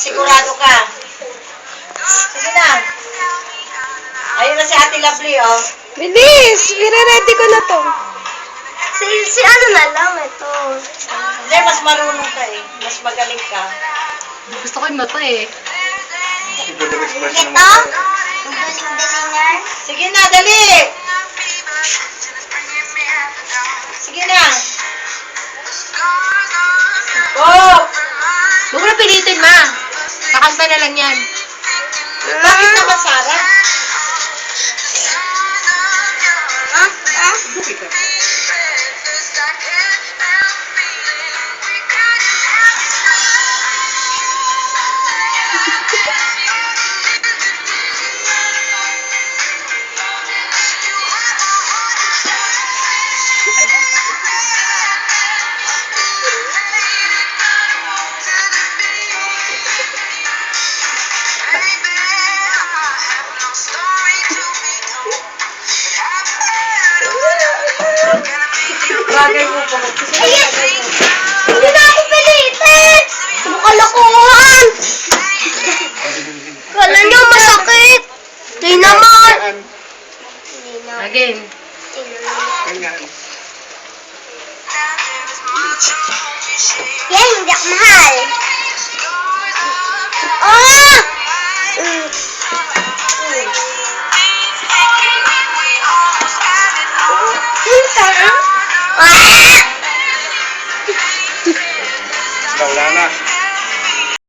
Sigurado ka. Sige na. Ayun na si Ate Lovely, oh. Bilis! Ready ko na to. Si ano na lang ito. Hindi, mas marunong ka eh. Mas magaling ka. Gusto ko yung mata eh. Iba daw expression Ito? naman. Ang daling-dalingan. Sige na, dali! Sige na. Oh! Huwag mo na pilitin, ma. Kakanta na lang yan. Bakit naman, Sarah? Bagay mo po. Hindi na ako pilitin! Ano kalokohan? Kala niyo masakit. Hindi naman. Again. Ganyan. Yan, hindi ako mahal. Ah! Ah!